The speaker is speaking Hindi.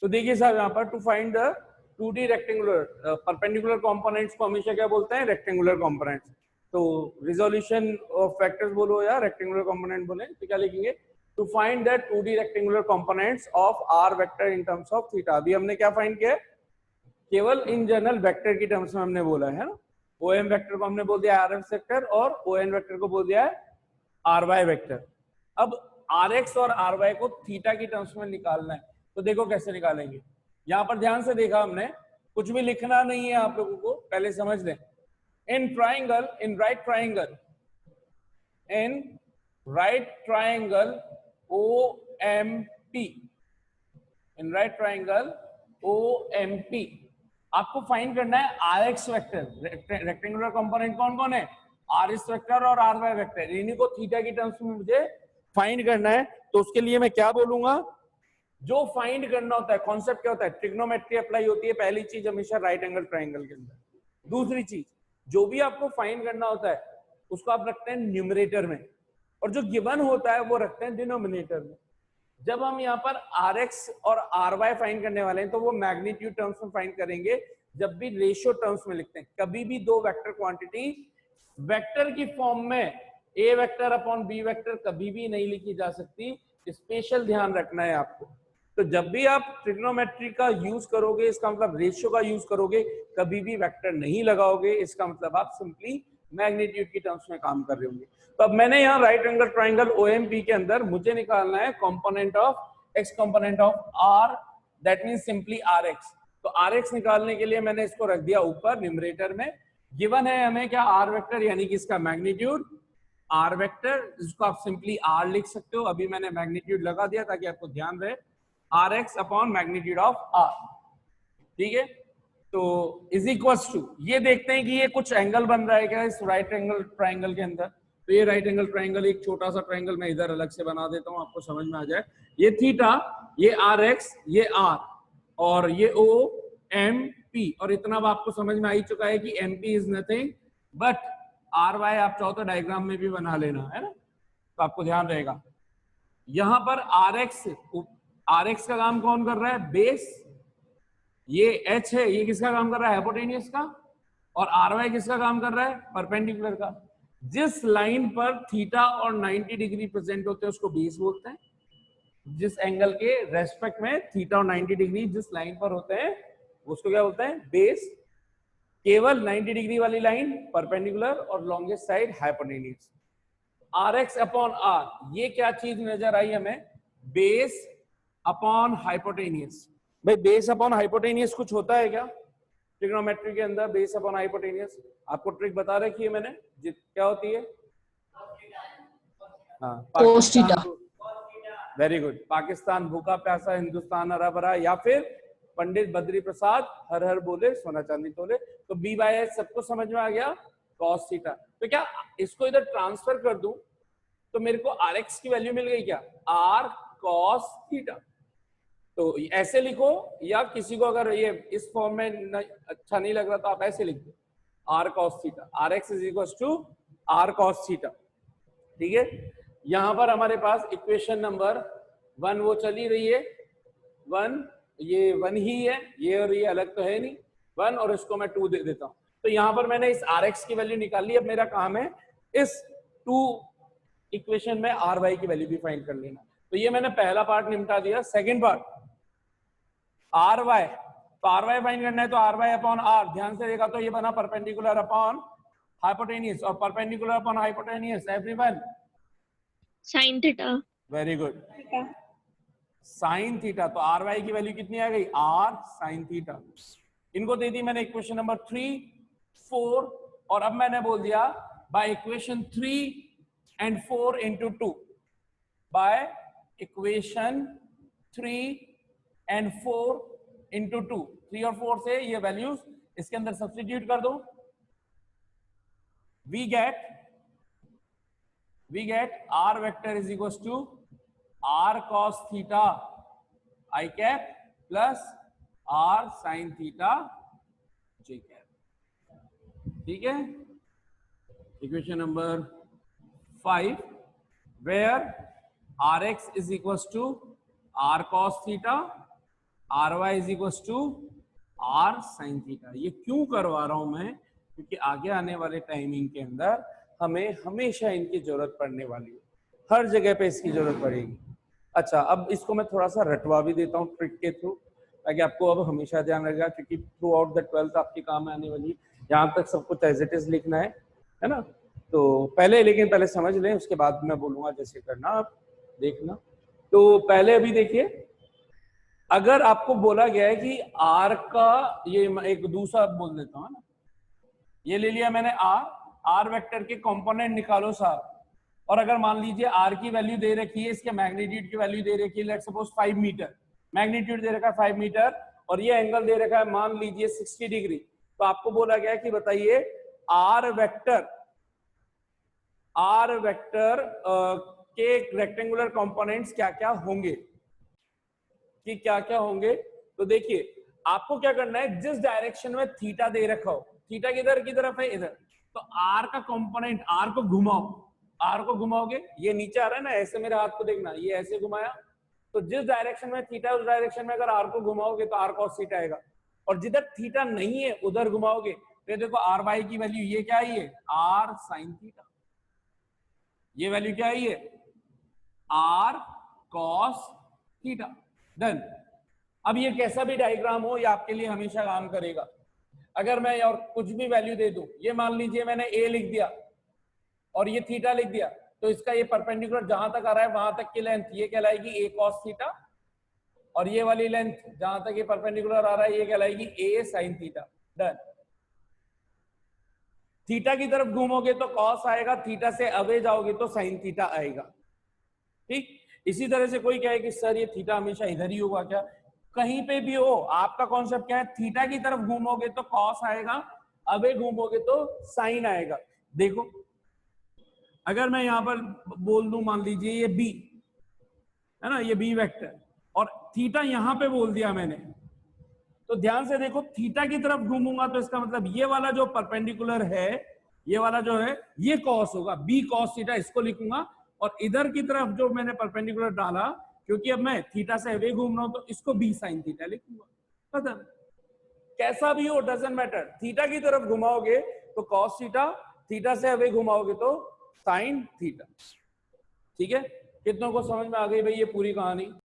तो देखिए साहब यहाँ पर to find the 2D rectangular perpendicular components को हमेशा क्या बोलते हैं, रेक्टेंगुलर कंपोनेंट्स। तो रिजोल्यूशन ऑफ वेक्टर्स बोलो या रेक्टेंगुलर कंपोनेंट बोले तो क्या लिखेंगे, to find the 2D rectangular components of R vector in terms of theta. अभी हमने क्या फाइंड किया, केवल इन जनरल वेक्टर की टर्म्स में हमने बोला है ना। ओ एम वेक्टर को हमने बोल दिया आर एफ वेक्टर और ओ एन वेक्टर को बोल दिया है आर वाई वेक्टर। अब आर एक्स और आर वाई को थीटा की टर्म्स में निकालना है, तो देखो कैसे निकालेंगे। यहां पर ध्यान से देखा हमने, कुछ भी लिखना नहीं है आप लोगों को, पहले समझ लें। In triangle, in right triangle, in right triangle O M P, in right triangle O M P आपको फाइंड करना है R X vector. Rectangular component कौन कौन है, आर एस वेक्टर और आर वाई वेक्टर, इन्हीं को थीटा की टर्म्स में मुझे फाइंड करना है। तो उसके लिए मैं क्या बोलूंगा, जो फाइंड करना होता है, कॉन्सेप्ट क्या होता है, ट्रिग्नोमेट्री अप्लाई होती है पहली चीज हमेशा राइट एंगल ट्राइंगल के अंदर। दूसरी चीज, जो भी आपको फाइंड करना होता है उसको आप रखते हैं न्यूमरेटर में, और जो गिवन होता है वो रखते हैं डिनोमिनेटर में। जब हम यहाँ पर आर एक्स और आर वाई फाइंड करने वाले हैं तो वो मैग्नीट्यूड टर्म्स में फाइंड करेंगे। जब भी रेशियो टर्म्स में लिखते हैं, कभी भी दो वेक्टर क्वांटिटी वेक्टर की फॉर्म में ए वेक्टर अपॉन बी वेक्टर कभी भी नहीं लिखी जा सकती, स्पेशल ध्यान रखना है आपको। तो जब भी आप ट्रिग्नोमेट्री का यूज करोगे, इसका मतलब रेशियो का यूज करोगे, कभी भी वेक्टर नहीं लगाओगे, इसका मतलब आप सिंपली मैग्नीट्यूड की टर्म्स में काम कर रहे होंगे। तो अब मैंने यहाँ राइट एंगल ट्राइंगल ओएमपी के अंदर मुझे निकालना है component of X component of R, that means simply R X. तो आर एक्स निकालने के लिए मैंने इसको रख दिया ऊपर न्यूमरेटर में। गिवन है हमें क्या, आर वेक्टर, यानी कि इसका मैग्नीट्यूड आर वेक्टर, जिसको आप सिंपली आर लिख सकते हो। अभी मैंने मैग्नीट्यूड लगा दिया ताकि आपको ध्यान रहे, R X upon magnitude of R, ठीक है। तो इज इक्वल्स टू, ये देखते हैं कि ये कुछ एंगल बन रहा है क्या इस राइट एंगल ट्राइंगल के अंदर। तो ये राइट एंगल ट्राइंगल, एक छोटा सा ट्राइंगल मैं इधर अलग से बना देता हूं, आपको समझ में आ जाए। ये थीटा, ये आर एक्स, ये आर, और ये ओ एम पी, और इतना अब आपको समझ में आ ही चुका है कि M P is nothing but R Y. आप चाहो तो डायग्राम में भी बना लेना है ना, तो आपको ध्यान रहेगा। यहां पर आर एक्स का काम कौन कर रहा है, बेस, ये एच है, ये किसका काम कर रहा है, हाइपोटेनियस का, और आर वाई किसका काम कर रहा है, परपेंडिकुलर का। जिस लाइन पर थीटा और 90 डिग्री प्रेजेंट होते हैं उसको बेस बोलते हैं। जिस एंगल के रेस्पेक्ट में थीटा और 90 डिग्री जिस लाइन पर होते हैं उसको क्या बोलते हैं, बेस। केवल 90 डिग्री वाली लाइन परपेंडिकुलर और longest side hypotenuse. R X upon R, ये क्या चीज नजर आई हमें, बेस अपॉन हाइपोटेनियस। भाई बेस अपॉन हाइपोटेनियस कुछ होता है क्या ट्रिग्नोमेट्री के अंदर, बेस अपॉन हाइपोटेनियस? आपको ट्रिक बता रखी है मैंने, क्या होती है, हाँ, पाकिस्तान, वेरी गुड, पाकिस्तान भूखा प्यासा, हिंदुस्तान हरा भरा, या फिर पंडित बद्री प्रसाद हर हर बोले सोना चांदी तोले। तो बी बाय एच सबको समझ में आ गया, कॉस थीटा। तो क्या इसको इधर ट्रांसफर कर दूं तो मेरे को आर एक्स की वैल्यू मिल गई क्या, आर कॉस थीटा। तो ऐसे लिखो, या किसी को अगर ये इस फॉर्म में अच्छा नहीं लग रहा तो आप ऐसे लिख दो, R cos theta, R X is equal to R cos theta, ठीक है। यहां पर हमारे पास इक्वेशन नंबर 1 वो चली रही है, 1, ये 1 ही है, ये और ये अलग तो है नहीं, 1, और इसको मैं 2 दे देता हूं। तो यहां पर मैंने इस आर एक्स की वैल्यू निकाल ली। अब मेरा काम है इस 2 इक्वेशन में आर वाई की वैल्यू भी फाइंड कर लेना। तो ये मैंने पहला पार्ट निपटा दिया। सेकेंड पार्ट आर वाई, तो आर वाई फाइंड करना है, तो आर वाई अपॉन आर, ध्यान से देखा तो ये बना परपेंडिकुलर अपॉन हाइपोटेनियस, और perpendicular upon hypotenuse everyone sine theta, very good, sine theta. तो आर वाई की वैल्यू कितनी आ गई, आर साइन थीटा। इनको दे दी मैंने इक्वेशन नंबर 3, 4, और अब मैंने बोल दिया by equation 3 and 4 into 2, by equation 3 and 4 into 2, 3 और 4 से ये वैल्यूज इसके अंदर सब्स्टिट्यूट कर दो। We get R vector is equal to R cos theta I cap plus R sine theta J cap, ठीक है। Equation number 5 where rx is equals to r cos theta, R Y is equal to R sine theta. ये क्यों करवा रहा हूं मैं, क्योंकि आगे आने वाले टाइमिंग के अंदर हमें हमेशा इनकी जरूरत पड़ने वाली है, हर जगह पे इसकी जरूरत पड़ेगी। अच्छा, अब इसको मैं थोड़ा सा रटवा भी देता हूँ ट्रिक के थ्रू, ताकि आपको अब हमेशा ध्यान रहेगा, क्योंकि थ्रू आउट द 12th आपके काम में आने वाली, यहाँ तक सब कुछ एज इट इज लिखना है ना। तो लेकिन पहले समझ लें, उसके बाद मैं बोलूंगा जैसे करना, आप देखना। तो पहले अभी देखिए, अगर आपको बोला गया है कि आर का, ये एक दूसरा बोल देता हूँ ना, ये ले लिया मैंने आर वेक्टर के कंपोनेंट निकालो सार, और अगर मान लीजिए आर की वैल्यू दे रखी है, इसके मैग्नीट्यूड की वैल्यू दे रखी है, लेट्स सपोज 5 मीटर, मैग्नीट्यूड दे रखा है 5 मीटर, और ये एंगल दे रखा है मान लीजिए 60 डिग्री। तो आपको बोला गया है कि बताइए आर वेक्टर के रेक्टेंगुलर कंपोनेंट्स क्या क्या होंगे, कि क्या क्या होंगे। तो देखिए आपको क्या करना है, जिस डायरेक्शन में थीटा दे रखा हो, थीटा किधर की तरफ है, इधर, तो आर का कंपोनेंट, आर को घुमाओ, आर को घुमाओगे, ये नीचे आ रहा है ना, ऐसे मेरे हाथ को देखना, ये ऐसे घुमाया, तो जिस डायरेक्शन में थीटा है उस डायरेक्शन में अगर आर को घुमाओगे तो आर कॉस थीटा आएगा, और जिधर थीटा नहीं है उधर घुमाओगे तो देखो आर वाई की वैल्यू ये क्या आई है, आर साइन थीटा, ये वैल्यू क्या आई है, आर कॉस थीटा। डन। अब ये कैसा भी डायग्राम हो, ये आपके लिए हमेशा काम करेगा। अगर मैं और कुछ भी वैल्यू दे दूं, ये मान लीजिए मैंने ए लिख दिया और ये थीटा लिख दिया, तो इसका ये परपेंडिकुलर जहां तक आ रहा है वहां तक की लेंथ ये कहलाएगी ए कॉस थीटा, और ये वाली लेंथ जहां तक ये परपेंडिकुलर आ रहा है ये कहलाएगी ए साइन थीटा। डन। थीटा की तरफ घूमोगे तो कॉस आएगा, थीटा से अवे जाओगे तो साइन थीटा आएगा। ठीक, इसी तरह से कोई कहे कि सर ये थीटा हमेशा इधर ही होगा क्या, कहीं पे भी हो, आपका कॉन्सेप्ट क्या है, थीटा की तरफ घूमोगे तो कॉस आएगा, अवे घूमोगे तो साइन आएगा। देखो अगर मैं यहां पर बोल दूं, मान लीजिए ये बी है ना, ये बी वेक्टर, और थीटा यहां पे बोल दिया मैंने, तो ध्यान से देखो, थीटा की तरफ घूमूंगा तो इसका मतलब ये वाला जो परपेंडिकुलर है, ये वाला जो है ये कॉस होगा, बी कॉस थीटा इसको लिखूंगा, और इधर की तरफ जो मैंने परपेंडिकुलर डाला, क्योंकि अब मैं थीटा से अवे घूम रहा हूं तो इसको बी साइन थीटा लिखूंगा। खत्म। कैसा भी हो डजंट मैटर, थीटा की तरफ घुमाओगे तो कॉस थीटा, थीटा से अवे घुमाओगे तो साइन थीटा। ठीक है, कितनों को समझ में आ गई भाई ये पूरी कहानी?